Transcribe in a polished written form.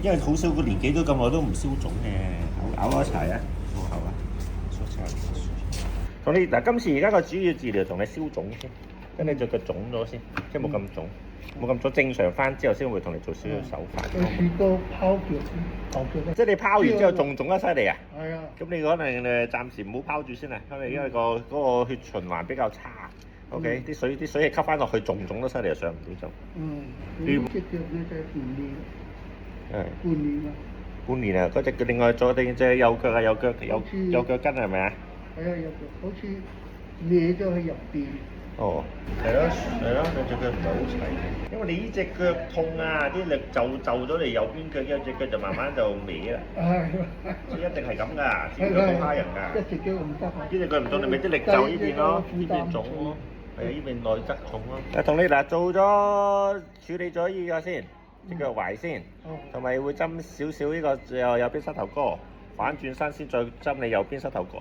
因為好少個年紀都咁耐都唔消腫嘅，咬一齊啊，漱口啊，漱口。同你嗱，今次而家個主要治療同你消腫先，跟你隻腳腫咗先，即係冇咁腫，冇咁腫，正常翻之後先會同你做少少手法。我試過拋腳，即係你拋完之後仲腫得犀利啊？係啊。咁你可能暫時唔好拋住先啊，因為嗰個血循環比較差。OK，啲水氣吸翻落去，仲腫得犀利，上唔到針。呢隻腳咧就係半年啊。半年啊，嗰隻另外左定隻右腳啊，右腳跟係咪啊？係啊，右腳好似歪咗喺入邊。哦，係咯，兩隻腳唔係好齊嘅，因為你呢隻腳痛啊，啲力就咗你右邊腳，一隻腳就慢慢就歪啦。所以一定係咁噶，隻腳好蝦人㗎。一隻腳唔得啊！呢隻腳唔到，你咪啲力就呢邊咯，呢邊腫咯，係啊，呢邊內側腫咯。同你嗱做咗處理咗呢個先，隻腳踝先，同埋會針少少呢個右邊膝頭哥，反轉身先再針你右邊膝頭哥。